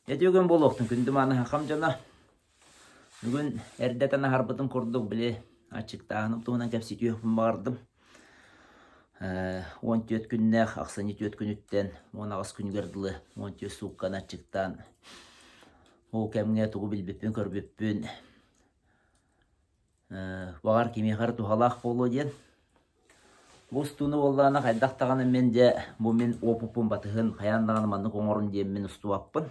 Etiyögen boloqtun kündüm anı haqam jana. Бүгін әрдәтәні харбытын көрдік біле ачықтағынып туынан кәпсет үйекпін бардым. 14 күннәқ, ақсан 14 күн үттен, 10 күн көрділі, 14 суыққан ачықтан. Ол кәміңе тұғы білбеппен көрбеппен. Бағар кемеғар тұғалақ болу ден. Бұс тұны олағына қайдақтағаны мен де бұл мен опыппын батығын қаяндағаны манны қоңырын дем мен ұстуаппын.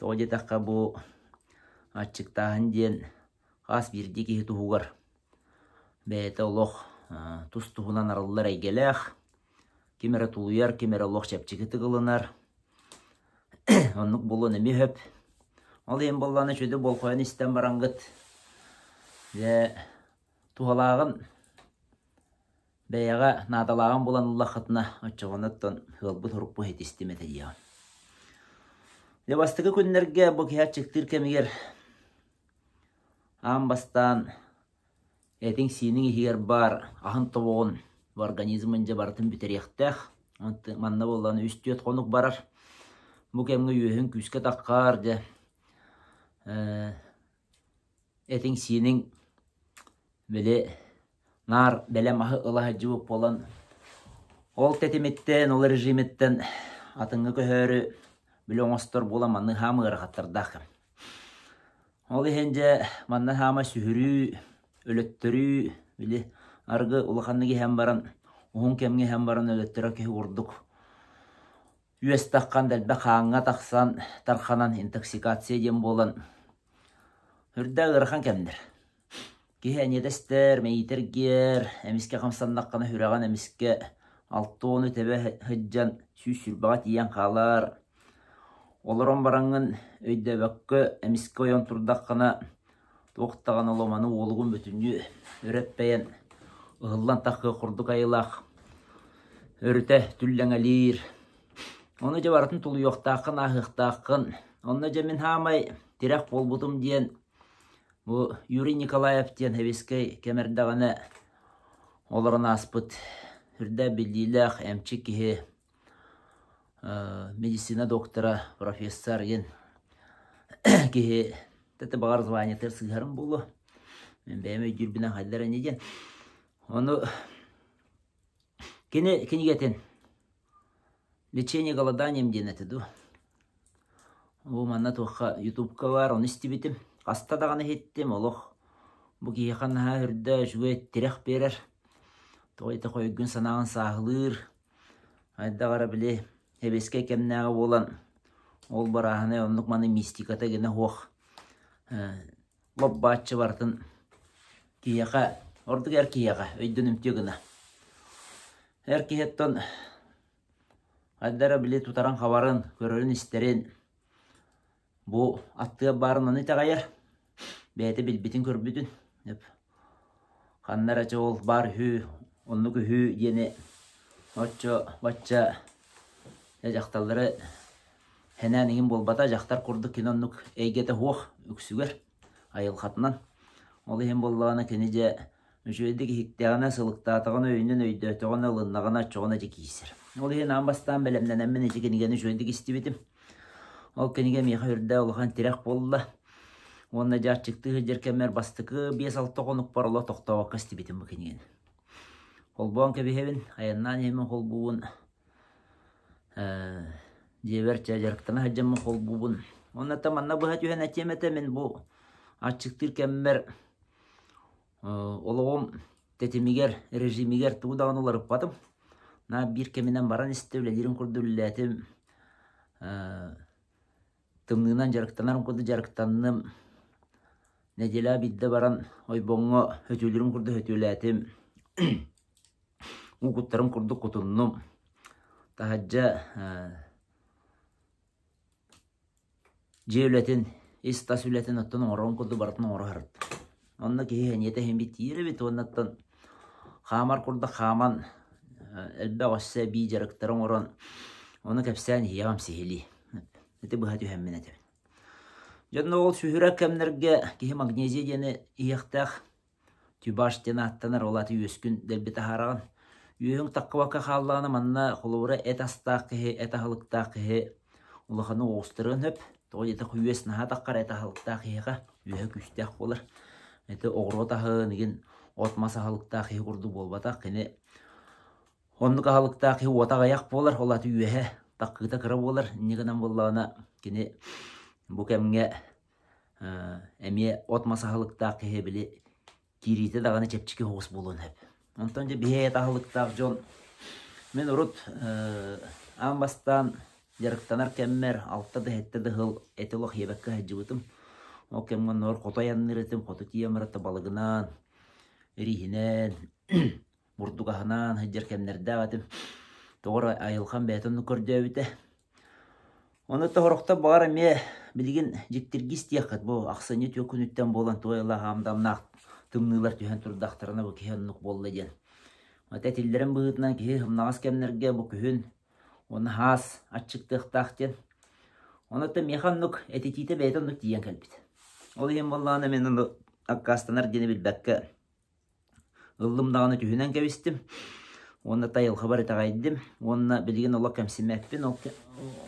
Тоғы детаққа бұл Ачықтағын ден қас бірді кейі тұғығыр. Бәйті олық тұс тұғынан арылылар әйгеләқ. Кемері тұлуяр, кемері олық шәпчігі тұғылынар. Онық болу нәме хөп. Ол ең болғаны шөді бол қойын істен бараңғыт. Тұғалағын бәйіға надалағын болан ұлла қытына отчығынаттан ғылбы тұрып бұл хет істеметі дейі. Бастығы күнлерге бұл кейі ачықтыр кәмегер Амбастан әтің сенің егер бар ағын тұбуғын в организмінде бартын бітеректәқ. Манна болғаны үсті өт қонық барар. Бұл кәмгі үйін күске таққар. Әтің сенің білі нар бәлем ағы ұлағы жауып болан. Ол тәтеметтен, ол режиметтен атыңы көхөрі білі оңыстыр бола манның хамы ғырақаттардақы. Ол ехенде маннан хама сүхірі, өлөттірі, білі арғы ұлықанныға хәм баран, оғын кәмге хәм баран өлөттірі көхі ұрдық. Үйес таққан дәлбә қаңға тақсан, тарқанан интоксикация дем болан. Үрді ғырқан кәмдір. Кехі әнедестер, мәйтергер, әміске қамсандаққаны хүраған әміске 6-10 тәбі хыджан сүй-сүрбаға тиен қалар. Оларон бараңын өйді бәккі әміскі ойын тұрдаққана тоқтаған оломаны олығын бүтінгі өрәппәйін ұғылан таққы құрдық айылақ өріті түлләң әлір. Оны жа барытын тұлы yoқтақын, ағықтақын. Оны жа мен хамай терек бол бұтым дейін бұл Юрий Николаев дейін әбескай кәмірдағаны оларын аспыт үрді білдейләқ әмчі кеге медицина доктора, профессор ен кеге тәті бағар звания тәрсігерім болу. Мен бәймі жүрбінен қайдара неден. Оны кенегетен лечение голоданием ден әтіду. Ол манна тоққа ютубка бар, оны істебетім. Қастадағаны хеттім, олық. Бұл кеге қанна үрді жүге терек берер. Тоғайты қойгін санағын сағылыр. Айдағара біле Эбеске кемнәғы болан, ол барағыны онлық маны мистиката гені хоқ. Лоб бачы бартын кейеға, ордық әр кейеға, өйдің үмтегіні. Әр кейеттен айдара біле тұтаран қабарын, көрерін істерін. Бұл аттыға барын оны тағайыр. Бәйті білбетін көрбетін. Қаннар ачы ол бар хүй, онлық хүй дені отчо, бача жақталары хәнәнігін болбата жақтар құрдық кенонлық әйгеті хоқ үксігер айыл қатынан. Ол ехен болғаны кенеже үшөйдегі хектеғана сылықтатығын өйінен өйді өтіғана лыннағана чоғына жекейсір. Ол ехен амбастан бәлемнен әммен әже кенегені үшөйдегі істебетім. Ол кенеге меға үрді олған терек болла. Онына жақ чықты жеркемер бастықы 5-6 қонық бар ола тоқтауаққа істебетім бұл кенеген. Қолбуан кәбехевін, аяннан емен қолбуын Деберча жарықтана хаджамын қол бұбын. Онната манна бұхат үйен әтеметі мен бұл атшықтыр кәммер олығым тәтемігер, режимігер тұғыдағын оларып батым. На бір кәменен баран істеулелерін құрды үлләтім. Тымнығынан жарықтанарым құрды жарықтанным. Нәделя бидді баран ойбоңы хөтөлерін құрды хөтөләтім. Ұқыттарым құрды құтынным. Тахаджа жеулетін, истас үлетін оттан орын күрді бартын оры харыд. Онна кейі әнеті хем бит ері бит оннаттан қамар күрді қаман әлбә ғасса бей жарықтарын орын. Оны кәпсән еғам сейлі. Әті бұхат үйәммен әті. Жадына ол сүйірәк кәмнерге кейі магнезия дені ияқтақ тюбаш дені аттанар олаты өскін дәлбеті хараған. Үйің таққываққа қалағаны манна қолуыра әт астақ кеге, әт ағылықтақ кеге, улаханы оғыстырын хөп, тоғы еті құйуес наға таққар әті халықтақ еға үйе күстәк болар. Әті оғыру тағы неген отмаса халықтақ еғі құрды болбатақ, кені оннука халықтақ еғі отақ аяқ болар, олаты үйе таққыта кірі болар. Негінен болағына кені бұл кәмге әме отмаса халықтақ еғі білі кириті дағаны чепчіке оғыс болуын әп. Онтан же бейе әті халықтақ жон мен ұрыт амбастан жарықтанар кәммер алтады әттеді ғыл әтіліқ ебәккі әджібітім. Ол кәмген нор қотаянныр етім, қоты тиемірітті балығынан, рихінен, бұрдуғағынан, әджер кәмнерді ағатым. Тоғыр айылған бәтінні көрді өйті. Оны тоғырықта бағар әме білген жектергіз тияқыд. Бұл ақсыне төкін үттен болан тойыла ғамдамнақ тымнылар түйен тұрдақтарына бұл кейіннік болды ден. Тәтелдерін бұғытынан кейі ғымнағас кәмнерге бұл күйін оны хас атшықтықтақтен. Оны да механнық әтетейті бәйтіннік дейін кәлбет. Ол ең болағына мен оны аққастанар дені білбәккі ұлымдағыны түйінен кәбістім. Оны тайыл қабар етағайдым. Оны білген ола кәмсімәкпен.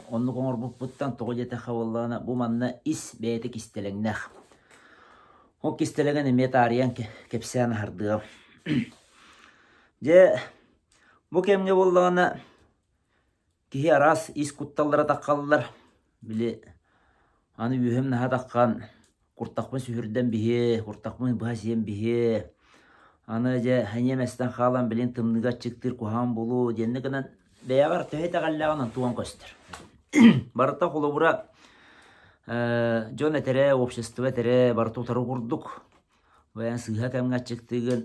Оны қоңыр бұттан тоғы жеті қауылағына бұл манна ис бәйті кестеліңнәқ. Ол кестеліңін әмет ариян кәпсән ардығы. Же бұл кәмге болағына кейі арас ис құтталдыра таққалылар. Білі аны үйім наға таққан құртақпын сүхірден бейе, құртақпын бұхасиен бейе. Аны же әнеместен қалан білін тымныға чықтыр құхан болу. Денні кінен бәяғар төхет ағаллағынан туған көстір. Барыта қолы бұра жон әтірі, общество әтірі барыта ұтары құрдық. Бәян сыға кәмға чықтығын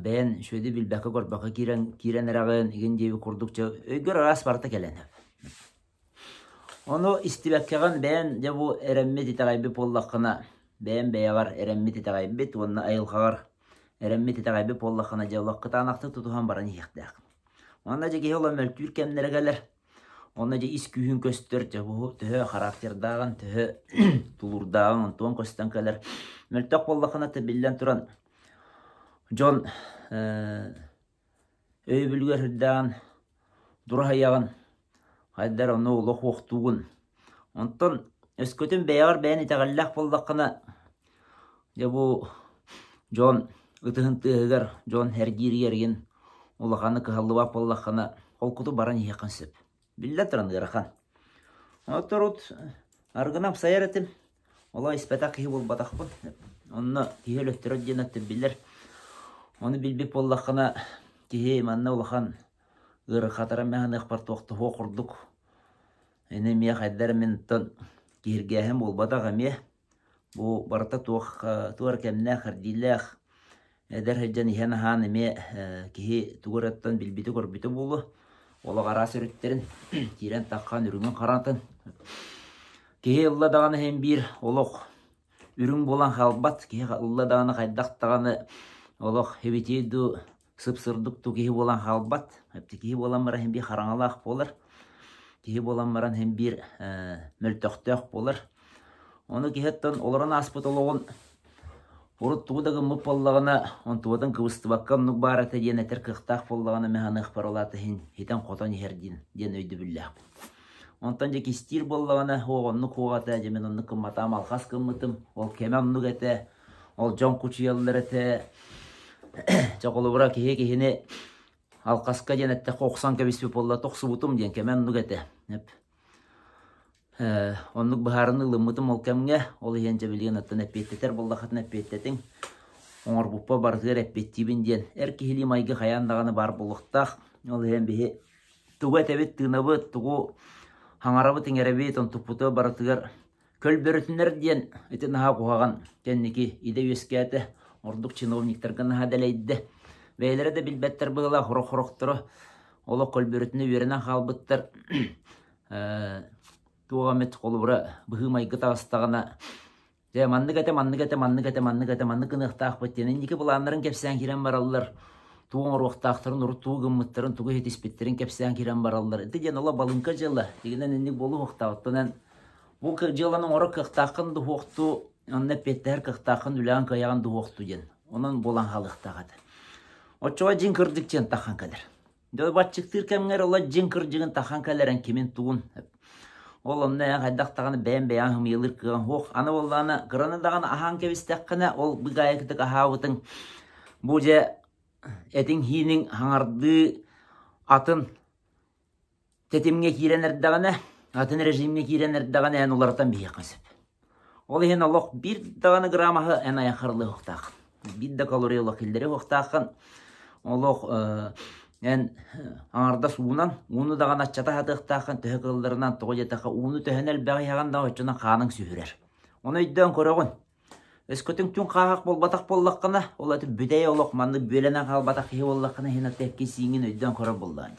бәян шөйді білбәкі көрбәкі кирен әрағын еген дейі құрдық. Өйгір арас барыта кәлен. Оны истибәккәған бәян де бұл әрәммет етағайбі поллаққына. Бәян бәяғар әрәммет етағайбет, оны айылғағар әрәммет етағайбі поллаққына жаулаққы танақты тұтуған баран еқтәқ. Оны же кейі olan мөлтүр кәмнерегәлер. Оны же ис күйін көстір, түхі характердағын, түхі тулурдағын, онтуан көстен кәлер. Мөлтөк поллаққына тәбілден тұран. Жон өй бүлгер хүрдағын, дұра аяғын, Хайдар оны олық оқтуғын. Онтан өскөтін бәяғар бәйін етағаллақ болдаққына. Бұл жон ұтығын тұғығар, жон әргері ерген олақаны қығалуақ болдаққына қолқұты баран еқін сөп. Білді тұран ғырақан. Оттар ұт арғынам сайар әтім. Ола іспәта қиы бол батақпын. Оны кейі өттір өтден өтті білдер. Оны білбеп болдаққына кейі манна олақан Гыры қатара мәғін әқпарты оқты оқырдық. Әне мея қайдар мен тұн кергәхім болбадақ әме. Бұл барыта туар кәміне қырдиләқ. Әдір әджан ихен хан әме кейі туғыр әттен білбеті көрбеті болу. Олы қара сүріттерін тирен таққан үріңін қарантын. Кейі ұлладағаны әм бір олық үрің болан қалбат. Кейі ұлладағаны қайдақтағаны олық әбетейді сып-сырдық ту кейі болан қалбат. Әпті кейі болан мара әм бір қараңалақ болар. Кейі болан маран әм бір мөлтөқтөк болар. Оны кейіттен оларын аспыт олығын ұрыт туғыдағы мұп болағына он туғыдан кывысты баққан нүк бар әті ден әтір қықтақ болағына мәғаны ұқпар олаты хитен қотан ерден ден өйді білләқ. Онтан же кестир болағына оғынны қуғаты әжемен онны кымматам алқас кыммытым. Ол кемен нүк әті, ол жон күчиялылар әті. Чақылы бұра кейі-кейіне алқасқа ден әтті қоқсан көбеспе болла тоқсы бұтым ден кемен нүк әті. Оннук бахарыны лымытым ол кәмге, ол ең жабілген аттан әппеттетер болдақатын әппеттетің. Оңыр бұппа барғыр әппеттебін ден. Әр кейілі майғы қаяндағаны бар болықтақ. Ол ең бейі тұғы әтәбет тыңабы, тұғы хаңарабы теңеребет, он тұппыты барытығыр. Көл бөрітінер ден әті наға қуғаған. Кәннекі иде өске әті ордық чиновниктарға наға дәлейді. Бәйлері де білбәттер бұғыла құрық-құрықтыры. Олы көл бөрітіні өрінен қалбыттыр. Туғамет қолы бұра бұғы майғы тағыстағына. Манны кынықтақ бөттенен неке бұланларын кәпсән керен баралылар. Туғын ұруқтақтырын, ұры туғы гыммыттырын, туғы хетеспеттерін кәпсән керен баралылар. Деген ола балынка жылы. Дегенен әнік болу ұқтағыттынан. Бұл жылының ұры қықтақын дұғықты, онына петтер қықтақын үлән қаяған дұғықты ден. Onun bolan halıqtağadı. O çoğa jin kırdıkçen tahan kalır. Döy batçıktır kemger ola jin kırcığın tahan kaleren kimin tuğun. Ол онна хайдақтағаны бән хымыйлыр кыған хоқ. Аны олланы кыраныдағаны ахан кебістәққіні ол бұғайықтық ахауытың бұл же әтің хинің хаңарды атын тетімге киренердағаны, атын режимге киренердағаны ән олардан бейек қасып. Ол ехен олық бір дағаны граммағы ән аяқарлы хоқтақын. Бір да калориялық келдері хоқтақын. Олық ән аңарда суынан, уны даған атчата хатықтақын түхі қылдырынан тұғы жетақы уны түхін әлбәғи ағанда өтчіна қаның сүйірер. Оны үйден көріғын. Өскөтің түн қағақ бол батақ боллаққына, ол әті бүдәй олық манды бөлені қал батақ хей боллаққына хен әттәкке сиңін үйден көрі болдан.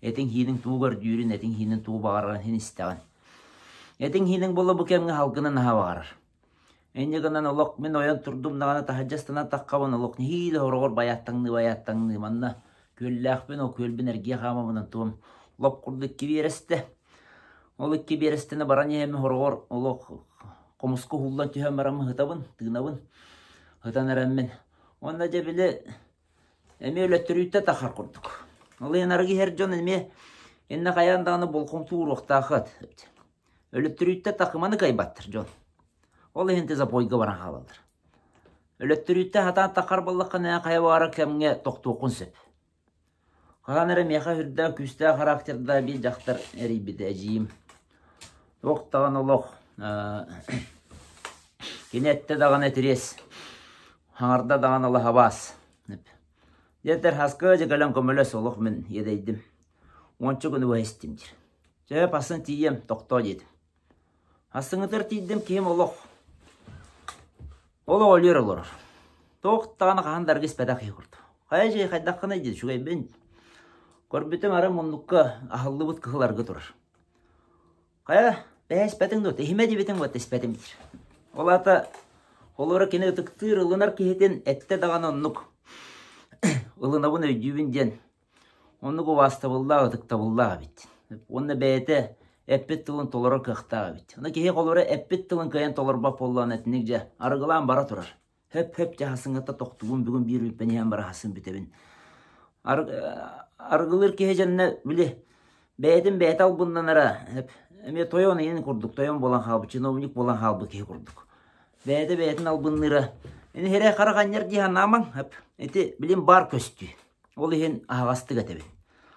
Әтің хейдің туғыр дүйрін, әтің хейдің туғы бағарған хен істеген. Әтің хейдің болы бұл кәмгі халқының наға бағарар. Әнегінен олық мен ойан тұрдым нағана тахаджастана таққабын олық нейді орғыр баяттаңны манна көлләқпен ол көлбін әрге қамамынан туым. Олық құрды кебересті. Ол кеберестіні баран ехемі орғыр олық қомысқы хулдан түйен барамы ғытабын, тығынабын, ғытан әрәммен. Онда жабілі әме өлеттірүйті тақар құрдық. Ол ең арғы хер жон әме әнне қаяндағыны болқың туыр оқтақыд. Өлеттірүйті тақыманы қайбаттыр жон. Ол ең теза бойға баран қалалыр. Өлеттірүйті хатан тақар болыққа нән қайбағары кәмге тоқтуқын сөп. Қаған әрі меқа хүрді күсті характерді бей жақтар әрейбеді әжейім. Тоқтаған олық кенетті даған әтірес. Хаңарда даған алы хабас. Деттер хасқы жекалан көмілес олық мен едейдім. Ончы күні өйістім дер. Жөп асын тием тоқта дедім. Асыңытыр тейдім кем олық. Олық өлер олар. Тоқтағаны қағандар кес бәдақ еқұрды. Қай жей қайдаққына деді шүгай бен. Көрбітім ары мұндыққа ақылды бұт қығыларға тұрар. Қая бәс бәтіңді өт, эхиме дебетің өт эспәтім дер. Олата олары кені ұтықтыр ұлынар кейтен әтті даған оннық. Ұлынабын өйдюбінден. Оннық уастабылла ұтықтабылла бет. Онны бәйті әппет тылын толары қықтаға бет. Оны кейі қолары әппет тылын кайын толарба поллан әтінік жа арғылан бара тұрар. Хөп жағасыңғата тоқтуғын бүгін бір өппені ән бара хасын бітебін. Арғылыр кейі жанына біле бәйдің бәйті албындан ара. Әме тойон ең құрдық, тойон болан қалбы, чиновник болан қалбы кей құрдық. Бәйді бәйдің албынныра. Әне хере қарағанер дейін наман, әті білем бар көсті. Ол ең ағасты кәтебін.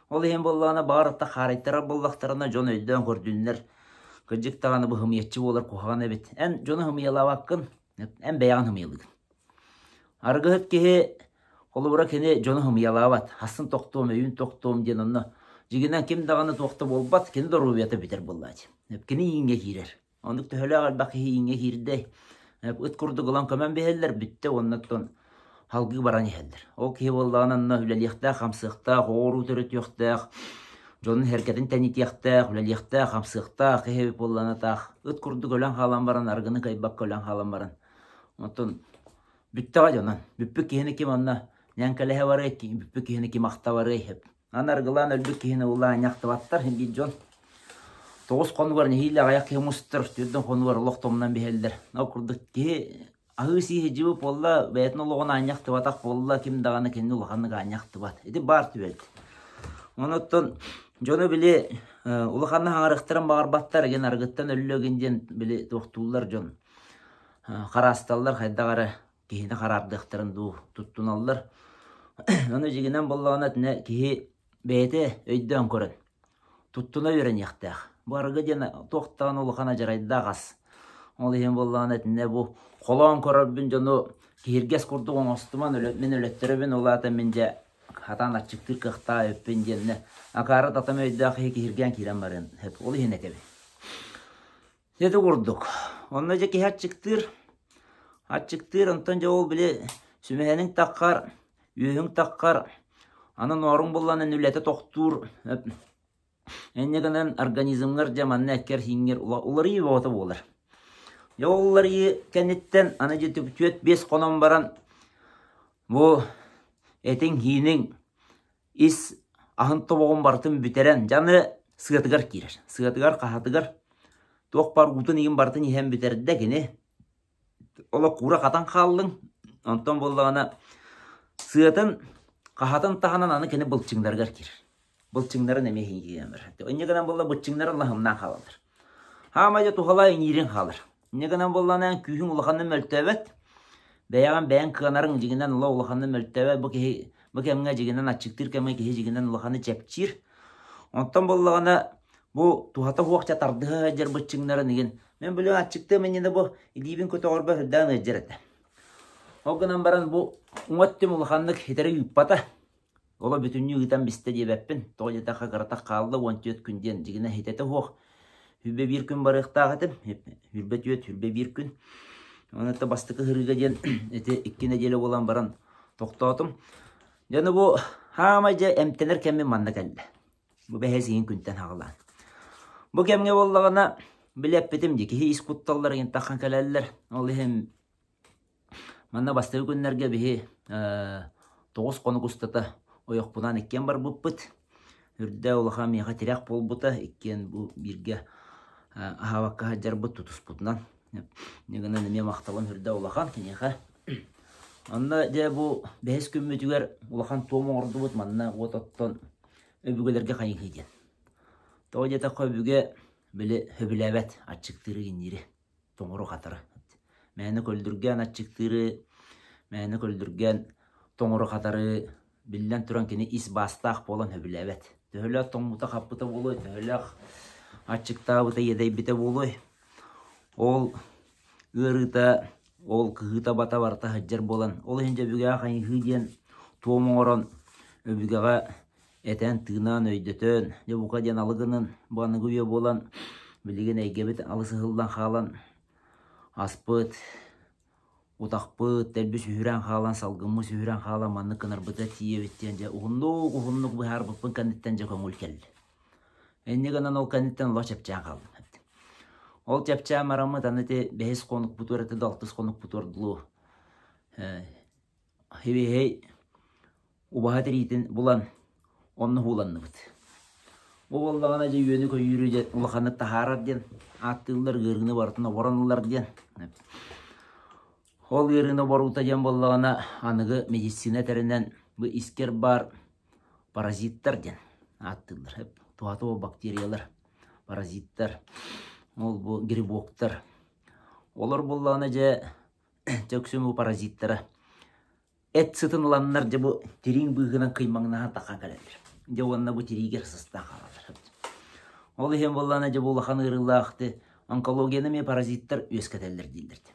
Ол ең болағына бағарытта қарайттара боллақтарына жон өйден көрдіңдер. Күржіктағаны бұл хымиетчі болар қоғаған әбет. Ән жоны хымиялап аққын, ән бәян хымиялығын. Арғы хөп кеге қолы бұра кені жоны хымиялап ат. Хасын тоқтуым, өйін тоқтуым ден онны. Жигінен кем дағаны тоқты болбат, кені дұру беті бітер болады. Кені еңге кейрер. Ондық төхілі ағалбақы еңге кейрдей. Үт күрді қылан көмен бейелдер бітті, оннаттон халғы баран ехелдер. Ол кей болдағынан үләліқтақ, қамсықтақ, оғыру түрі түйіқтақ, жонын әркетін тәнетияқтақ, үләліқтақ, қамсықтақ, кей болдағанатақ. Үт күрді көлен қалан баран, арғыны қайбақ көлен қалан баран. Онтон бүттіға жонан. Бүппі кейіні кем онна нәңкәліғе бар ек, бүппі кейіні кем ақта бар ек. Анарғылан өлбі кейіні ұлла аңяқты баттар, хенбей жон. Тоғыз қоны бар, нехейлі ағаяқ кем ұстыр, түрдің қоны бар, ұлық томынан бейелдер. Нау күрдік кей ағы сихе жібі болла, бәйтін ұлығына аңяқты батақ болла, кем дағаны кенді ұлығаныға аңяқты бат. Эти бар түбелді. Оныттон, жоны біле ұлығаны аңарықтырын бағар баттар, ген арғыттан өлілігінден біле тоқтулар жон. Қарасталар, қайдағары кейіні қарардықтырын тұттуналар. Оны жегінен боллағына кейі бәйті өйден көрін. Тұттуна өрін яқтақ. Барғы ден тоқтаған ұлықана жарайды ағас. Ол ең боллағына әтіне бұл қолуан көрірбін жоны кейіргес күрді оңыстыман мен өлеттерібін олата мен жа хатан атчықтыр қықта өппен деніне. Ақары татам өйді ақы кейірген кейрен барын. Ол ең әтебін. Деді күрдік. Онына жа кей атчықтыр, онтан жа ол біле сүмәнің таққар, үйің таққар, анын орын болланын үлеті тоқтур. Әннегінен организмлар жаманны әккер хиңер олар үй боғыты болар. Олар үй кәнеттен аны жетіп түйет 5 қонам баран бұл әтің хиінің ис ахынты боғын бартын бүтерен жаны сығатығар кейрер. Сығатығар, қағатығар тоқ бар ұтын егін бартын ехен бүтерді кені. Ола қура қатан қалдың. Онтан болдағына сығатын қағатын тағанан аны кені бұлтшыңдарғар кейрер. Бұлтшыңдарын әме хейге әмір. Өнегінен болда бұлтшыңдарын лағымнан қалалыр. Hama ja tuhala irin kalır. Ne kadar bollanan kühün ulakhanı möltebet. Beyan ben kınarın jiginden ula ulakhanı möltebet bu kemge jiginden açıktır kemge ki jiginden ulakhanı çepçir. Ondan bollana bu tuhata huakça tardığı cer bıçınları nigen. Men böyle açıktı men yine bu idibin kötü orba hırdan eceret. O günden baran bu umattım ulakhanlık hiteri yüppata. Ola bütünlüğü gitan biste diye beppin. Toğleta kakarata kaldı 14 günden jiginden hitete huak. Hübbe bir gün barıqtağıtım. Hübbe tüyet, hübbe bir gün. Onu da bastıkı hırıga diyen, eti ikkine deli olan baran toktağıtım. Yani bu hamaca emtener kemmi manna geldi. Bu behesiyin günden hağılan. Bu kemge ollağına bilep bitim ki hi iskuttallar yin takhan kaleller. Olı hem manna bastıkı günlerge bihi 9 konuk ustata oyok budan ikken bar buppıt. Hürde olağa miyağa tirek bol buta ikken bu birge Havakka hajar bu tutus putnan. Negana neme maktalan hürde olakan kineka. Anda de bu behes kümmütüger olakan tomu ordu but manna ototton öbügelerge kayın hidyen. Toğja ta köbüge bile höbülebet açıktırı giniri. Toңuru katırı. Meni köldürgen açıktırı. Meni köldürgen toңuru katırı. Billen turan kini is bastaq bolan höbülebet. Töhölek toңmuta kapıta bolu. Töhölek açıkta bıta yedey bite bolu. Ol ırıta, ol kıhıta bata barta haccar bolan. Ol hence büge kayın hıdiyen tomu oran öbüge eten tığınan öydötön. Ya bu kadyan alıgının bana güye bolan. Bilgen eygebet alısı hıldan xalan. Aspıt, utaqpıt, telbü sühüren xalan, salgımı sühüren xalan. Manlı kınar bıta tiye bittiyence. Uğunluk bu her bıppın kanitten köngül kelli. Enne ganan ol kanitten Allah çepçen xalın. Ol çepçen maramı tanıtı behes konuk butur eti daltız konuk buturdulu. Hey ubahat eritin bulan onu hulanını bıt. O vallağına ca yönü koy yürüyece ulaqanı taharar diyen. Attığınlar gırgını bartına oranılar diyen. Ol gırgını barutacan vallağına anıgı medisine terinden bu isker bar parazitler diyen. Attığınlar hep tuhata o bakteriyalar. Parazitler. Ol bu griboklar. Olar vallağına ca çöksüm bu parazitlere. Et sıtınılanlar ca bu tirin bığınan kıymağına takan kalanlar. Jawanna bu tiriger sıstan kalanlar. Ol hem vallağına ca bu ulaqan ırılaaqtı. Onkologiyana me parazitler ösketeller değildirdi.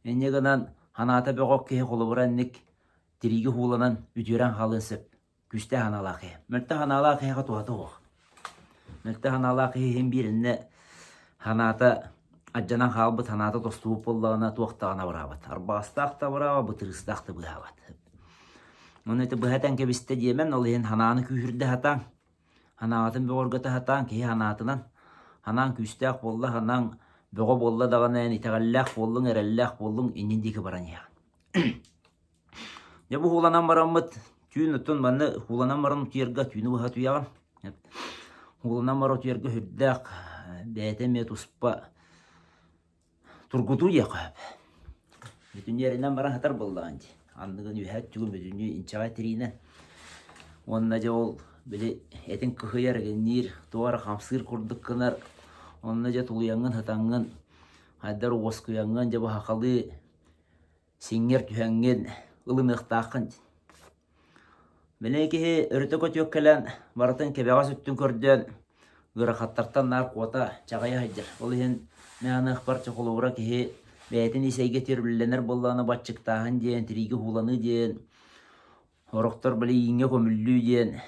Enne ganan hanata beqoq kehe koluburannik tirigi hulanan ütüren halın söp. Küste hanalaqı. Mörtte hanalaqıya tuhata oq. Mörtte hanalaqı hem birinne hanata ajjanan halbıt hanata tostuğup bollağına tuaqtağına varabat. Arbağыстaq da varabat, bıtırыстaq da bıhabat. Onu ete bıhatan kebiste diyemen ol hen hananı kühürde hatan. Hanatın beğorgata hatan kehe hanatından. Hanan küstaq bolla hanan beğo bolla dağınayan itagallaq bollun erellaq bollun inindiki baran ya. Ya bu hulanan baramıt tüyün ötün bana hulanan baran tüyerga tüyünü bıha tüyağın. Hulanan baran tüyerga hürdaq beyteme tuspa turgutu yaqab. Bütün yerinden baran hatar bollağın. Anlıgın yühet tügün bütün inçağa tirinen. Onunla ca ol bile etin kıhıyar genir tuvar hamsır kurduk kınar. Onunla ca tuluyangın hatangın haddar oskuyangın ca bu hakalı singer tühengin ılın ıhtaqın. Bile ki örtü kötü yok kelen baratın kebeğa süttün kördün gıra hattartan nar kuata çağaya hajjar. Olihin meana ıhbar çakolu ura ki beytin isey getir bilenler bollağına batçıktağın diyen tirigi hulanı diyen Oroktor bile yinge kömüllü diyen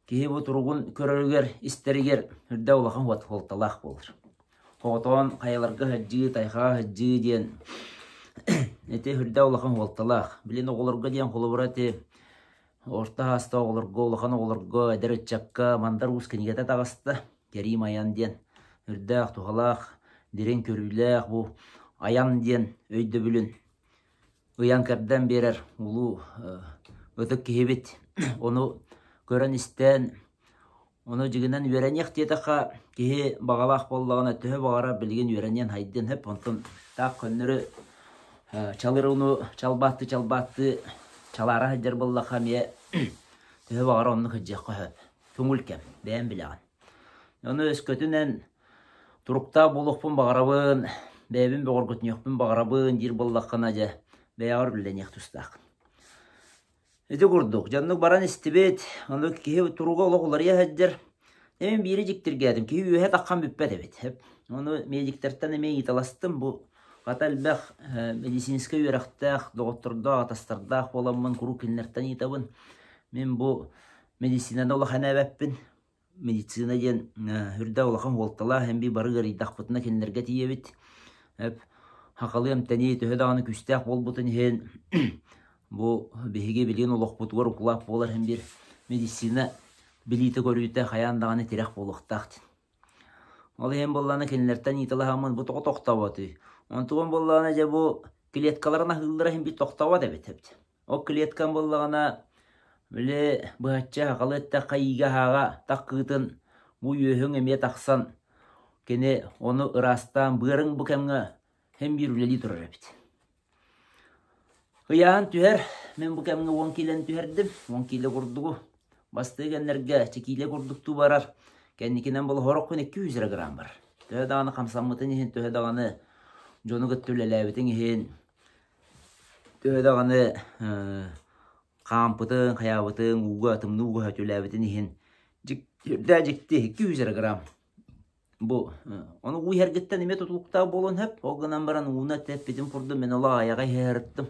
ki bu turgun körörüger isteriger hürde ulaqan vat holtalaq bolur. Hoton kayalarga hajjı tayxa hajjı diyen ete hürde ulaqan holtalaq. Bilen oğulurga diyen koluburati orta hasta oğulurga ulaqan oğulurga ederet çakka mandar uskenigete tağısta kerim ayan diyen hürde tuhalaq diren körüylaq bu ayan diyen öyde bülün. Uyan kerden berer ulu ötük kehibit onu gören isten onu jiginden öğrenyak diye taqa kehi bağalaq bollağına töhe bağara bilgen öğrenyen haydın hep ondan taq könleri çalır onu çalbattı çalara hajar bollaqa miye töhe bağara onu hıcjaqqa hep köngülkem beğen bilağın onu öskötünen Турукта болуқпын бағарабын, бәйбін бәғыргөтнеқпін бағарабын, дир боллаққана жа, бәйағыр біленеқ тұстақ. Эти курдук, жаннук баран истебет, аны кихи туруга олоғылар яхаджар. Немен бири жиктиргедим, кихи үйе таққан бүппет эбет. Оны медиктертен емен италастым, бұл қатал бәқ медицинска үйерақтақ, доғыттырдақ, атастырдақ боламын, күру кілінерттен итабын. Мен бұл медицинада олақана әбәппін. Медицина ден үрді олақын олтала, hem bir barı garıyдақ бұтына кілінерге тиебет. Хақалым тәне төхедағаны күстәқ бол бұтын хен. Бұл беге білген олық бұтығыр ұқылақ болар hem bir медицина білейті көрүйті қаяндағаны терек болуқтақ. Ол hem болланы кілінерттен италағамын бұтығы тоқтауаты. Онтуған боллағына жа бұл клеткаларына хылдыра hem bir тоқтауат әбет. О клеткан боллағына біле бұғатча хақалы әтті қайыға хаға таққытын бұл үйең әме тақсан кені оны ырастан бұғырың бұл кәмгі hem bir үлелі тұрар әбет. Хыян түһәр, мен бу кәмгә 10 килен түһәрдем, 10 киле курдугу. Басты гәннәргә чекиле курдукту барар. Кәнникенән бул хороккын 200 грамм бар. Төһәдәгәне камсаммытын һин төһәдәгәне жону гөттүләләбетин һин. Төһәдәгәне кампытын, хаябытын, уга тымны уга төләбетин һин. Җикдә җикте 200 грамм. Бу, оны уй һәргәттән ниме тутулукта болон һәп, огынан баран уна тәппедин курдым, мен ала аяга һәрттем.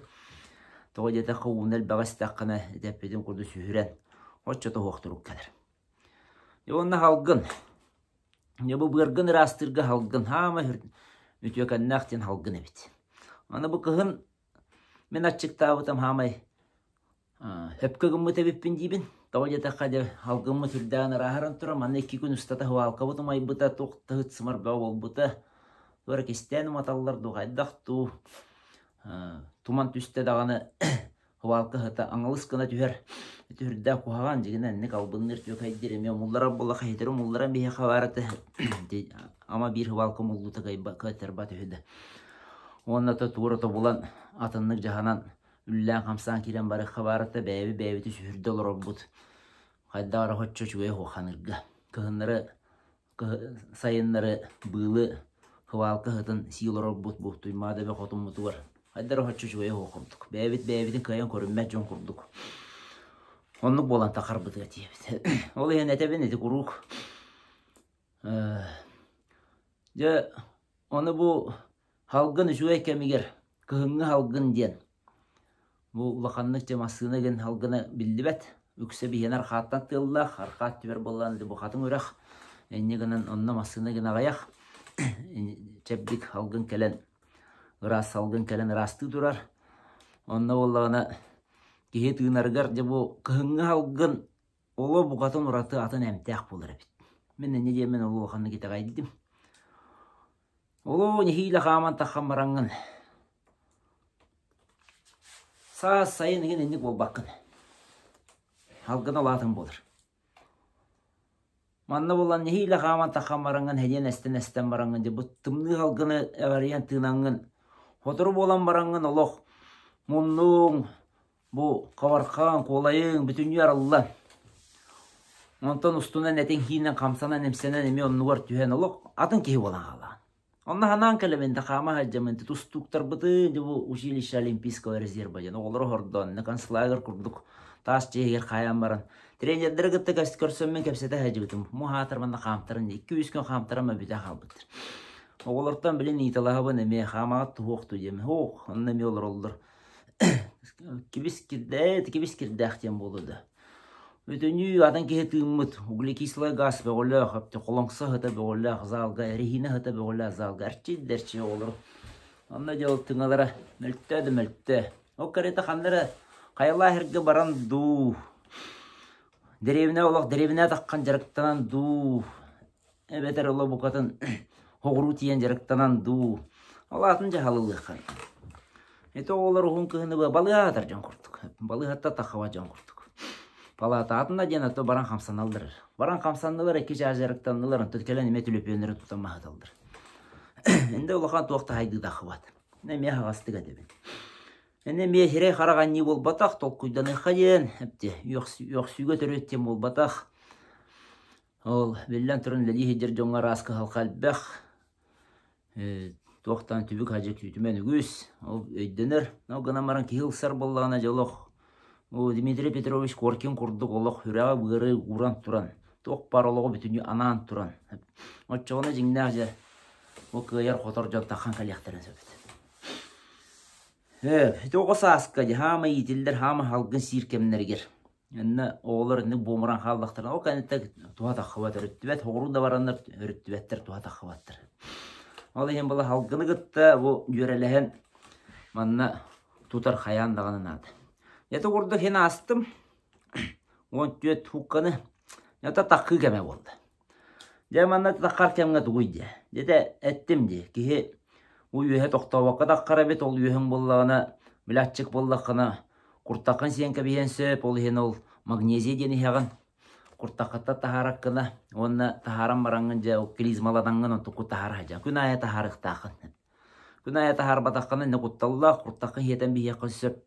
Тоғадета қауынел бағастаққана дәппеден құрды сүйірен. Отчата хоқтырук кәдір. Онна халғын. Бұл бұғырғын растырға халғын. Хама үтіөкәннақтен халғын әбет. Аны бұл қығын мен атчықтабытым хамай өпкігімі тәбеппен дейбін. Тоғадета қады халғымы түрдәғаны рахаран тұрам. Аны 2 күн ұстата хуалқа бұтым айбыта тоқты ғытсымар бау ол бұта. Туара кестәні маталар дұғайдақту. Туман түсті дағаны хвалқы ғыта аңылыс қына түхер. Түрді қуаған жегінен нек албыныр түйек әйдері. Мен мұллара болла қайдыры, мұллара бейе қавараты. Ама бір хвалқы мұллуты көтер ба түхеді. Онната туырыты болан атынлық жағанан үллән қамсан керен бары қавараты бәйбі сүрді олар бұд. Қайдағары хотчо чуе хоқанырға. Кығынлары, сайынлары бұлы хвалқы ғытын сиылар бұд бұд тұймады бе қотын мұты бар. Хайдар хачу жуе хоқымдық. Бәйбіт кайын көрінмәт жон құрдық. Онлық болан тақар бұтыға тиебет. Ол ең әтәбен әті құруқ. Оны бұл халғын жуе кәмігер. Кығыңы халғын ден. Бұл ұлақанлық жамасыны ген халғыны білді бәт. Үксе бейен арқаттан тыллақ. Арқат түбер болан бұл қатын өрәқ. Әне гынан онна масыны ген ағаяқ. Чәбдік халғын кәлін. Рас салгын кәлін расты тұрар. Онна болағына кеге түйінарғар жабу кығыңы алғын олы бұғатын ұраты атын әмтәқ болыр әбет. Мен әне демен олы оқанны кете қайдым. Олы нехейлі қаман таққан бараңын. Саас сайын еген әнік бол бақын. Алғын алатын болыр. Манна болан нехейлі қаман таққан бараңын әден әстен бараңын жабу тымны алғыны әғариян тыңаңын. Хотыры болан бараңын олық, мұнның, бұл қаварқан, қолайың, бүтін ярылла. Онтан ұстынан әтен кейінен қамсанан әмсенен әме оннығар түйен олық, атын кей болан қала. Онна ханан кәліменді қама хаджаменді тұстуқтар бұтын, бұл училище олимпийского резерва, олары хордан, концлагер күрдік, тас жегер қаян баран. Тренердері күтті кәсті көрсөнмен кәпсеті хәжігітім, мұхатырманда қамтырын, 200 күн қамтырын бүті қалбыттыр. Оғылыртан білін италағабын әме қамағат тұғуқты жеме. Оқ, онын әме олар олар. Кебіс кірдәқтен болуды. Өтіні адан кеге түйімміт. Углекислый газ бәғолақ, қолаңқса ғыта бәғолақ, залға, рехина ғыта бәғолақ, залға. Әрчі олар. Онна жол тыңалары мүлтті. О қареті қандары қайла әрге баран ду. Деревіне олақ, деревіне таққан жарықтанан ду. Әбетер олар бұқатын. Хоғыру тиен жарықтанан ду. Алатын жағалылық қайын. Эти олар оғын күйіні балығатар жан құрдық. Балығатта тақыва жан құрдық. Палата атында ден аты баран қамсан алдырыр. Баран қамсанылар әке жарықтаныларын түткелен еме түлепенері тұтан мағыт алдыр. Энде олақан туақта хайды дақыват. Неме ағастыға дебен. Энде ме херей қараған не бол батақ, тол құйдан ұйқаден. Йоқ сүйге түреттен бол батақ. Ол білден түрін ләді хеджер жоңға расқы халқал бәқ. Тоқтан түбік хажы күтімен үгіз. Ол өйденер. Ол гынамаран кейілсар болағына жолық. Дмитрий Петрович Коркин құрдық олық үрәға бұғыры уран тұран. Тоқ бар олығы бүтіне анан тұран. Отчығына жеңді ажы. Ол күйер қотар жаттаққан қалияқтарын сөбіт. Тоғысы асқа де хама етілдер, хама халғын сиркемнергер. Әнні оғылар әнні бомыран қалдақтырын. Ол кәнеттік туға таққыбат өріттібет. Оғыру да баранлар өріттібеттер туға таққыбаттыр. Ол ең бұла халғыны күтті, бұл үйереліген манна тұтар қаяндағанын ады. Ята орды хен астым, он түйет хуққаны, ята таққы кәме болды. Де манна таққар кәмге тұғыйды. Деді әттім де, кеге үйе тоқтауаққа таққара бет, ол үйең болағына, біләтчік болағына, құрттақын сен кәбейен сөп, ол хен ол магнезия дені хеғын, құрттаққатта тахараққына, онына тахаран бараңын жа, ол клизмаладаңын, он тұқы тахар хажа. Күн ая тахарықтақын. Күн ая тахар батаққаны, не құтталла, құрттақын хетен бейеқін сөп,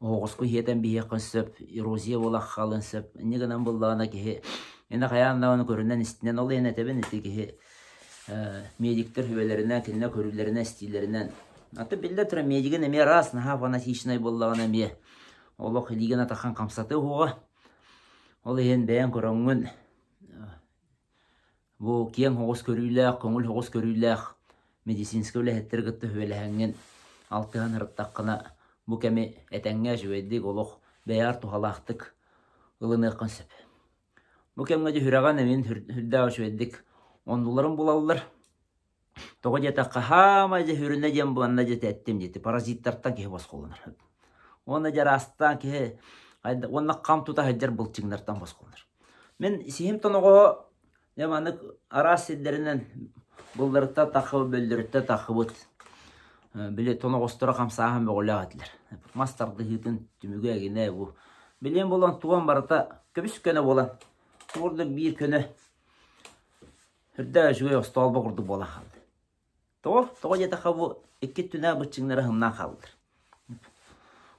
оғысқы хетен бейеқін сөп, эрозия болақ қалын сөп, негінен болағына кеге, енді қаяндағыны көрінен істінен ол ене тәбін етті кеге, медиктер хүбелерінен, кіліне көрілерінен, стилерінен. Аты білді тұра медиген әме рас, наға фанатичнай болағын әме. Олық илеген атаққан қамсаты оға. Ол ең бәйін көріңін. Бұл кен хоғыз көріләқ, көңіл хоғыз көріләқ, медицинскі өләхеттер күтті хүбеләңін алтыған ұрыттаққына бұл кәме әтәңге жөйдік олық бәйар тұғалақтық ұлыны қынсып. Бұл кәмге де хүраған әмен хүрдәу жөйдік $10 болалылар. Тоғы жетаққа хама же хүріне дем бұланна жет әттім деті. Паразиттарттан кеге бос қолыныр. Оны жар астан кеге, онна қам тұта әджер бұлтчыңдарттан бос қолыныр. Мен сейім тұнығы деманық арас седдерінен бұлдырытта тақыбы бөлдірітті тақыбыт. Біле тұнық остыра қамсағын бөғілі ғадылар. Мастарды хитін түмігі әгіне бұл. Білен болан туған барыта көбіс көні болан. Орды бір көні үрді жүгей осталба құрды болан қалды. Тоғы жетіға бұл екі түнә бұтчыңлары хымнан қалдыр.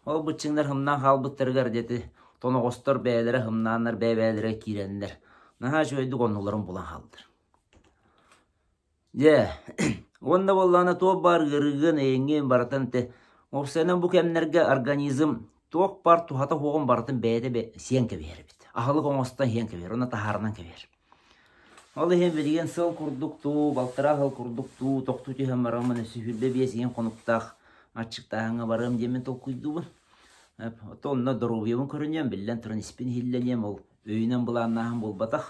Ол бұтчыңлар хымнан қалбыттырғар деті тұнық остыр бәйлері хымнанлар бәйлері кейренлер. Наға жүгейдік оныларын болан қалдыр. Онда болланы тоқ бар ғырығын әйінген барытын те, опсайынан бұл кәмнерге организм тоқ бар тұхата хоғын барытын бәйді сен кәбер біт. Ағылық оңыстан хен кәбер, оны тахарынан кәбер. Ол ең білген сыл күрдік ту, балтыра ғыл күрдік ту, тоқту түйген барамын өсі хүрді бес ең қонуқтақ, атшықтағыңа барам демен тол күйді бұн. Онына дұрубиявын көрінен, білден тұрын іспен хилленем, ол өйінен бұланнағын бол батақ.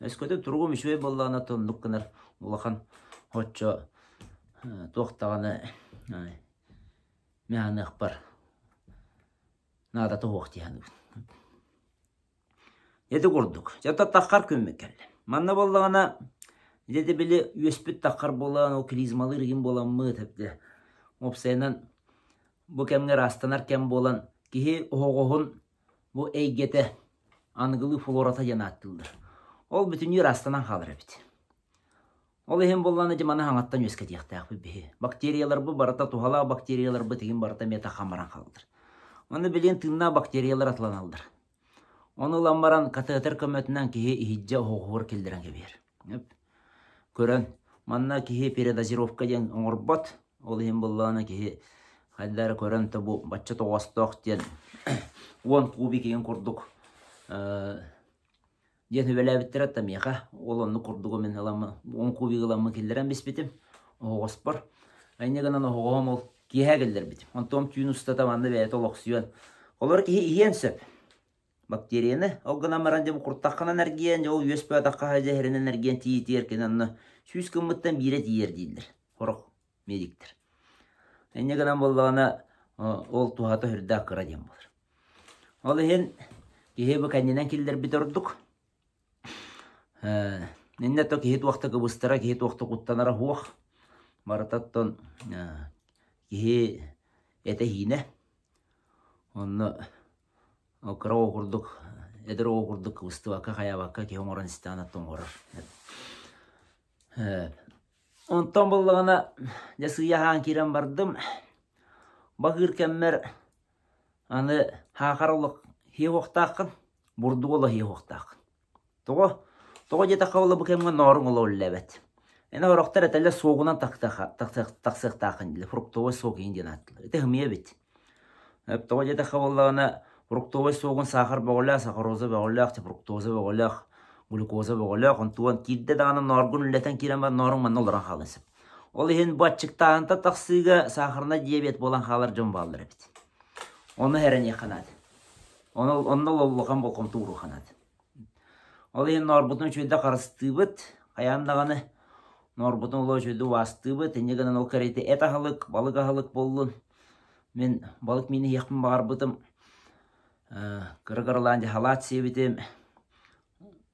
Өскөті тұрғым үшвей боллағына тұндық қынар, олақан Хотчо тоқтағаны мәңі ұқпар. Нада тоқ дейіні. Еді көрдік. Жата таққар көмі кәлі. Манна болағына, еді білі өспіт таққар болағын, ол клизмалы реген болан мұ тәпті. Опсайынан бұл кәмгер астанар кәм болан, кейі оғығын бұл әйгеті аңғылы флората жанаттылдыр. Ол бүтін ер астанан қалыр әбіті. Ол ең болғаны жеманы аңаттан өске дейіқтәқ бі. Бактериялар бұл барата туғала бактериялар бұл теген барата мета қамаран қалдыр. Оны білен тыңна бактериялар атылан алдыр. Оны ламбаран катетер көмөтінен кейі ихиджа оғығыр келдірен кебер. Көрін, манна кейі передозировка ден оңырбат. Ол ең болғаны кейі қайдары көрін бұл бачы тоғастық ден 10 кубик ең құрдық. Ден хүбәлі әбіттір әттім еқа, ол оны құрдығы мен аламы, 10 кубик аламы келдерен бес бетім, оғыс бар. Айнегінен оғығым ол кейе келдер бетім. Онтом түйін ұстатам анды бәйет ол оқсуян. Олар кейе иен сөп. Бактерияны, ол ғына маран дем құрттаққан энергиян, ол өспі атаққа жәрін энергиян тейетер кенанны сүйіз күміттен бірі дейер дейділер. Қорық медиктер. Айнегінен болғана ол туғаты хүрді ақыра дем болыр. Ол ең кейе бұл кәненен келдер бет ұрдық. Ненде то кейт уақта кыбыстыра, кейт уақта құттанара хуақ. Марататтан кейі әті хейіне. Оны қыра оғырдық, әдір оғырдық кыбысты ваққа, қая ваққа кей оңыран істеанаттан ғорыр. Онтан болығына жасыяған керен бардым. Бағыр кәммер аны хақарылық хей оқтақын, бұрды олы хей оқтақын. Тоғы жета қауылы бұл кәмге норың олы өлі әбәт. Ene horoktar etelle soğunan taksıqtaqın dili. Fruktовой сок инден атылыр. Ете хымия бит. Тоғы жете хаваллағына fruktовой соғын сахар бағылақ, сахароза бағылақ, фруктоза бағылақ, глюкоза бағылақ. Онтуан кидде дағаны норгун үллетен керен бар норың манна оларан қалынсып. Ол ехен батчықтағында тақсыға сахарына диабет болан қалар жон балдыр бит. Оны хәрен еқанады. Оны олуған болқым туыру қанады. Ол ехен норбутын үшөйді қарысты бит. Қаяндағаны норбутун улоо жөдү вастыбы тенегенен ол карете эт ахалык, балык ахалык болдун. Мен балык мени яқпын барбытым. Кыргырланды халат себитим.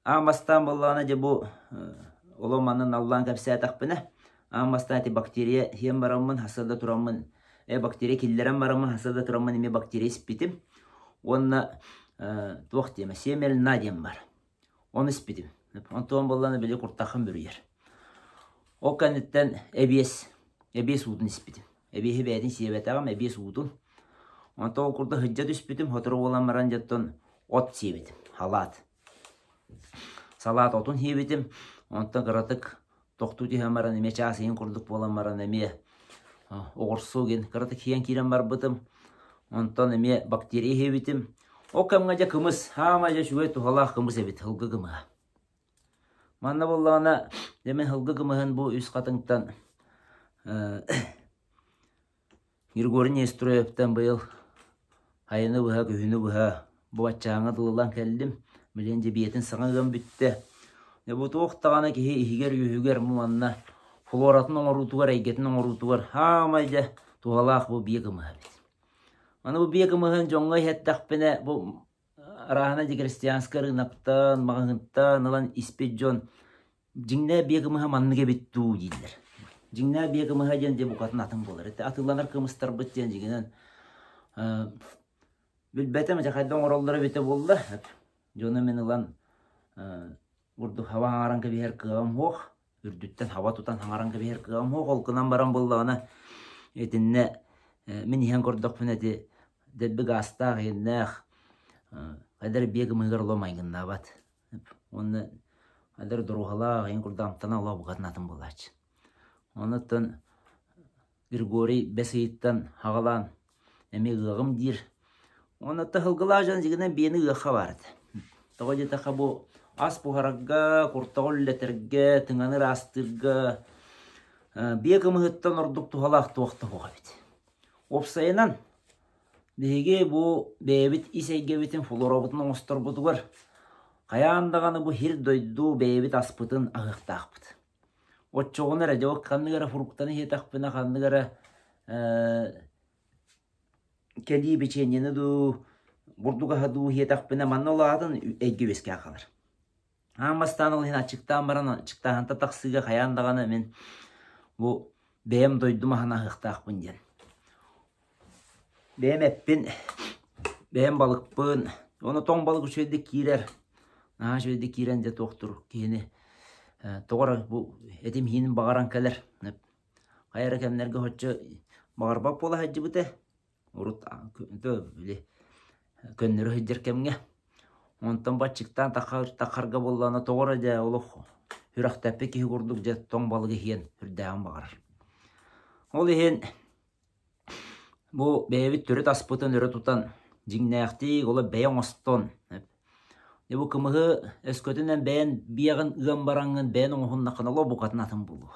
Амастан боллана же бу оломанын аллан капса тақпына. Амастан эти бактерия хем барамын, хасада турамын. Бактерия киллерен барамын, хасада турамын, эме бактерия спитим. Онна туақ тема, семел надем бар. Оны спитим. Онтуан боллана беле куртақын бүрүер. O kanıttan ebiyes udun ispidim. Ebiye bədin siyebetağım ebiyes udun. Ondan okurda hıcca düspidim. Hotoru olan maranjattan ot siyebedim. Halat. Salat otun hiyebedim. Ondan kıratık toxtu diye maran eme çağsayın kurduk olan maran eme oğursu gen. Kıratık hiyen kiren barbıdım. Ondan eme bakteriye hiyebedim. O kamgaca kımız. Hamaca şüve tuhalaq kımız ebit. Hılgı kımı. Manna bollana demen hılgı kımıhın bu üst katыңтан Григорий Нестроевтан быйыл айыны бұға, күйіні бұға bu açağına dılılan keldim. Bilince biyetin sağıgın bitti. Bu toğuқтағаны kehe ihigер yuhuger mumanna floratın oğurutu var, eygetin oğurutu var. Hamayca tuğalaq bu biye kımıha bit. Ana bu biye kımıhın jonga hettaqpene bu Rahana de Kristianska rınaktan, mağıntan, alan ispedjon. Jinne bir kımıha manlıge bittu deydiler. Jinne bir kımıha jende bu katın atın bolar. Atılanlar kımıstar bittiyen jiginen. Bilbete mi çakaydan orallara bite boldu. Jonu men alan urdu hava hangaranga bir her kıvam hoq. Ürdütten hava tutan hangaranga bir her kıvam hoq. Olkınan baran boldu ana. Etinne men ihan korduk feneti. Debbi gastaq yenneq. Kadar bir kımıhır olamayın nabat. Onu kadar duruğala en kurdan tana Allah bu kadın atın bulaç. Ondan Grigori Beseyit'ten hagalan emi gığım dir. Onu da hılgılacan jigine beni gıqa vardı. Toğaca taqa bu as buharagga, kurtağol leterge, tınganı rastırga. Bir kımıhıttan orduk tuhalaq tuaqta hoğa bit. Opsayınan Dege bu bebit iseygebitin florobutun ostor budu var. Kayandağını bu hir doydu bebit aspıtın ağıqtaqpıt. O çoğun ara cevak kandıgara furuktanı hetaqpına kandıgara kedi biçenyeni du burduga hadu hetaqpına manna oladın eggebeske kalır. Amastan ol hin açıktan baran açıktan taqsıga kayandağını men bu beyem doydu mahana ağıqtaqpın den. Benim eppin, benim balıkpın, onu ton balık şöyle kirer. Aha şöyle kirence doktor kini. Toğra bu etim hinin bağıran keler. Kayar kemlerge hoca bağırbak bola hacı bite. Urut böyle könleri hıcır kemge. Ondan başçıktan takarga bollana toğra ja oluq. Hürak tepe ki kurduk ja ton balığı hiyen hürdağın bağırar. Ol hiyen bu beyvit türü taspıtın ürü tutan jingnayakti ola beyan oston. Bu kımığı eskötünden beyan biyagın ıgan barangın beyan oğunna kanala bu katın atın bulu.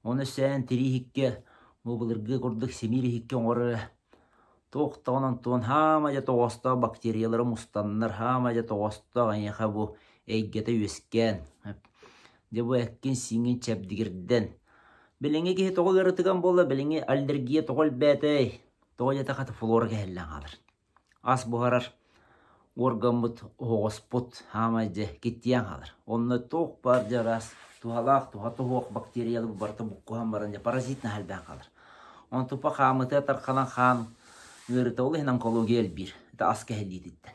Onu sen tiri hikke bu bulurgu kurduk semiri hikke oğru toğuqtağınan tuğun hamaca toğusta bakteriyaları mustanlar hamaca toğusta ganyaqa bu eggete yüsken. Bu ekkin singin çepdigirden. Bilinge ki toğul yaratıgan bolla bilinge alergiye toğul bete toğul yataqatı flora kehellen alır. As buharar orgamut hoğusput hamaca gittiyen alır. Onu toğ barca ras tuhalaq tuhatı hoğuk bakteriyalı bu barta bukkuhan barınca parazit nahalben kalır. Onu tupa xamıtı tarqalan xan yürüte oğlu hinan kolu gel bir. Ete as kehelliditten.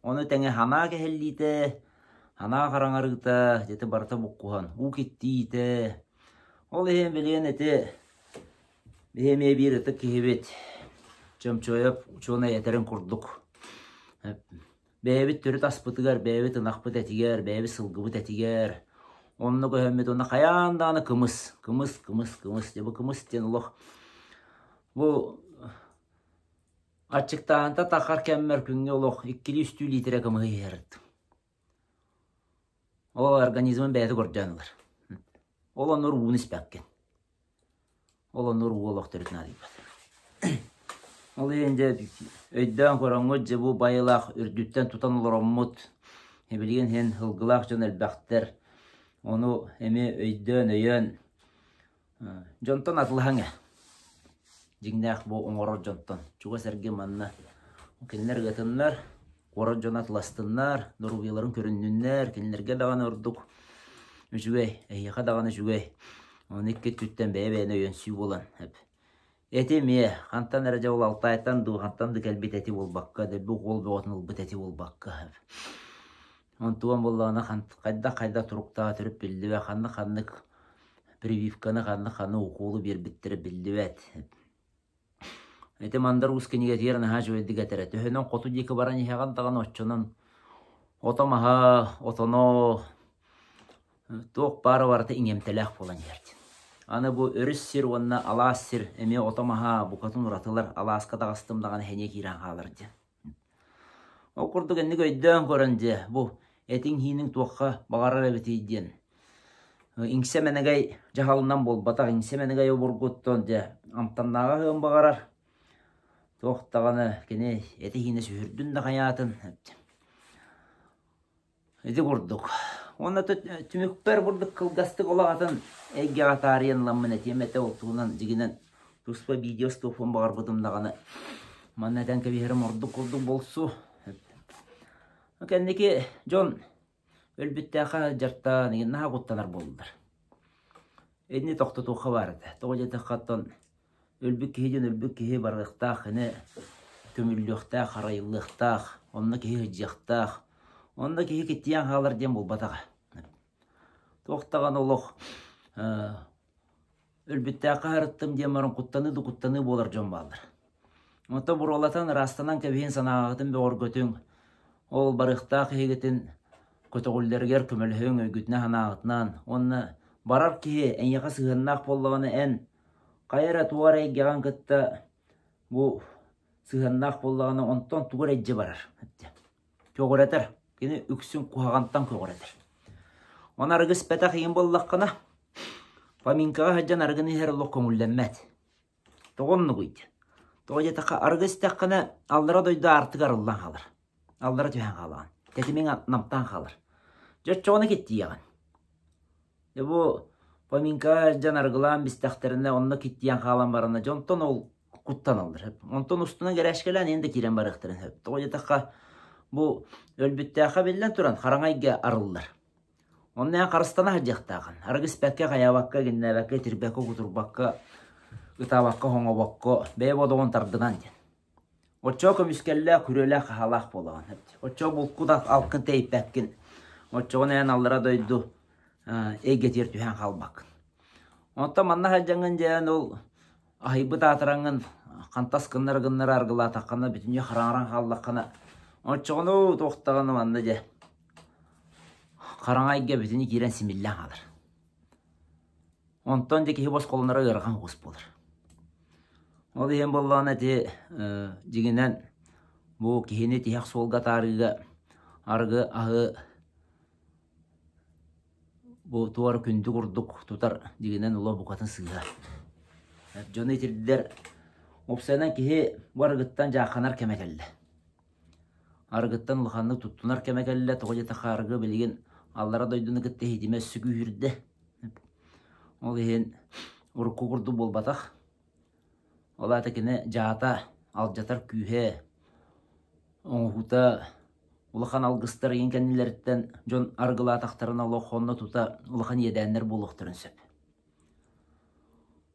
Onu tenge hana kehellite hana karangarıgta jete barta bukkuhan u gittiyite. Ol hem bilen ete beheme bir ete kehebet çömçoyap uçuna yeterin kurduk. Bebet türü taspıtıgar, bebet ınaqpıt etiger, bebet sılgıbıt etiger. Onunla köhemmet ona kayandağını kımız. Kımız. Bu kımız diyen olaq. Bu açıktağında takar kemmer künge olaq. 200 litre kımığı yerdi. O organizmin bəyəti qorcanılır. Olan nur uğun ispəkken. Olan nur uğu olaq törütün adıyıb. Ol ende öyddən koranğıcı bu bayılaq ürdütten tutan olur ommut. Bilgin hen hılgılaq can elbəxtər. Onu emi öyddən öyən. Jontan atılağına. Jingdaq bu oңoror jontan. Çuğa serge manna. Kenler gatınlar. Qoran jon atılastınlar. Norviyaların körünnünler. Kenlerge dağını orduk. Üçügey. Eyyaqa dağını üçügey. Onu ikke tütten beye öyön süy olan. Hep. Eti miye. Kantan araca ol altaytan du. Kantan da kelbet eti ol bakka. Bu kol boğatın ol bit eti ol bakka. Ontuan bollağına kayda turukta türüp bildi ve kanlık прививканы уколу bir bittire bildi ve eti mandar uskeniga tiyerine ha joyedi getere. Töhönen kotu diki baran yihagan dağın oççunun otamaha, otono toq barı vardı ingemtelek bolan yerdi. Ana bu örüs sir onna alas sir emi otamaha bu katın uratılar alaska dağıstım dağın hene kiran kalırdı. O kurduk enni göydön görünce bu etin hinin tuğqa bağarar ebetiydiyen. İngse menegay jahalından bol bataq ingse menegay oburgutton de amtannağa hığın bağarar. Toqtağını kene eti hine sühürdün de hayatın. Eti kurduk. Onda tümükper burduk kılgastık olağatın egge atariyen lamın etiyemete oltuğundan jiginen tuspa videos topun bağır budumdağını. Mannaten kebiherim orduk kurduk bolsu. Kendiki John ölbüttəxə jarta naha quttalar boldular. Edni toqta toqa vardı. Toqa taqattan ölbük kihi barıqtaq, kömüllüqtaq, qarayıllıqtaq, onna kihi hıcjaqtaq, onna kihi kittiyan qalır den bol batağa. Toqtağan oluq ölbüttəxə harıttım den marın quttanı bolar John baldır. Ota burolatan rastanan kebihin sanağıtın bir orgötün ol barıqtaq hegetin kötөгүллергер kömөлhöň öýgütüne hanağıtnan, onna barar ki en yaqa sığınnak bollağını en qayara tuğar eygeğen kıtta bu sığınnak bollağını ondan tuğar ejje barar. Köğüreter, kini üksün kuhağantan köğüreter. Ona argıs petaq yin bollaqına paminkağa hajjan argını herloq köngüllenmet. Toğonnu guydu. Toğuja taqa argıs taqına allara doydu artık arıllan qalır. Allara tühen qalağın. Tetimin namtan qalır. Jotçoğunu gitti yağın. Bu paminka jan argılan bistaqtarında onna gittiyen qalan barına jonton ol kuttan alır hep. Onton ustuna gereşkelen endi kiren barıqtırın hep. Toğuja taqa bu ölbüttəqa billen turan qarangayga arıllar. Ondan qarыстana hajjaqtağın. Argıs bəkke qayabaqqa ginnebaqqa tirbaqqa kuturbaqqa ıtabaqqa hoŋobaqqa beybodoğun tardınan den. Oço kömüskelle kürele halaq bolağın hep. Oço bulkuda alkın teyipbekkin. Oçoğun en allara doydu. Egetir tühen qalbak. Onta manna hajjangın jeyan ol ahibı tatıranın kantas gınnar argıla taqana bütünce qarangaran qallaqana. Oçoğunu toqtağını manna je. Qarangayga bütünü kiren simillen qalır. Ontan je kihi bos kolunlara ırğan qus bolur. O diyen bollağın eti jiginen bu kihini tihaq solga tarıga argı ahı bu tuvar kündü kurduk tutar jiginen ula bu katın sığar. Jonu itirdiler opsanan kihi bu argıttan jaqanar kemekelle. Argıttan uluxanlı tuttunar kemekelle toğuja taqa argı bilgin allara doydunu gitti hidime sügühürde. O diyen urku kurdu bol bataq. Ola tekine jata aljatar kühe oňuta ulahan algıstar yen kendileritten jon argıla taqtarına loxonna tuta ulahan yedenler boluqtırın söp.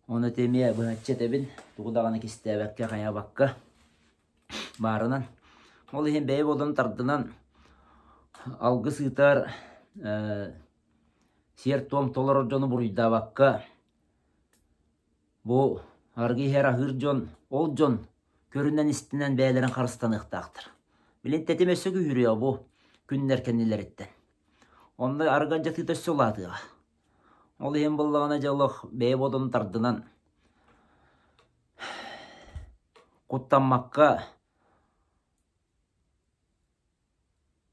Onu temiye bıhatça tebin tuğdağını kistebekке qayabakka barınan. Ol hem bey bodun tardınan algıs gitar siyer tom tolar jonu buruyda bakka bu argi her ahır jon, ol jon, köründen istinden beylerin qarıstan ıqtaqtır. Bilin tetimesi gühürüyor bu, günler kendileritten. Onda arganca tıtaşı oladığa. Ол ем боллағына жалық бәйіп одын тардынан құттанмаққа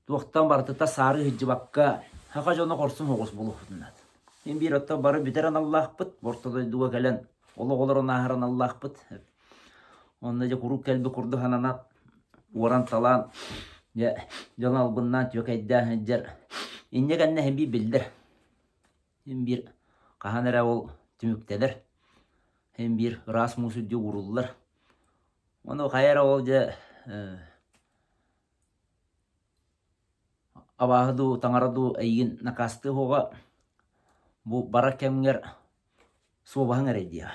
туақтан бартыта сары хыджыбаққа хақа жоны қорсын хоғыс болу құтынады. Мен бір отта бары бітерін Аллах бұд, бортады дуға кәлін, олы қолырын ағырын Аллах бұд. Онда же құру кәлбі құрды хананат, оран талан, жон албыннан түйек әйді әйдер. Инне кәнне хем бір білдір. Хем бір қахан әрі ол түміктелер. Хем бір рас мұсүдді ұрылылар. Оны қайара ол же абағыду, таңараду әйгін нақасты хоға bu bara kemger sobahan erediya.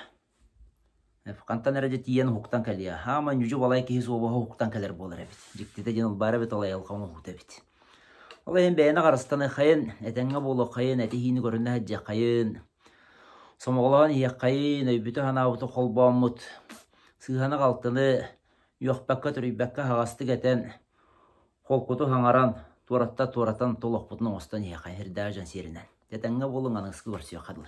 Kantan eredi tiyan huktan kaliya. Ama nyuju balay ki sobaha huktan kaler bolar ebit. Jiktide jenol bara bet olay alqama hukut ebit. Olay hem beyana qarastana xayın, etenge bolu xayın, eti hini görünne hajja xayın. Somoğlan hiya xayın, öybütü hana avtu kolbamut. Sığhana qaltını yoqbakka türüybakka hağasты geten kolkutu hangaran, turatan toloq putun ostan hiya xayın, herdajan serinen. Etenge bolun anıskı görüsüyor qadlı.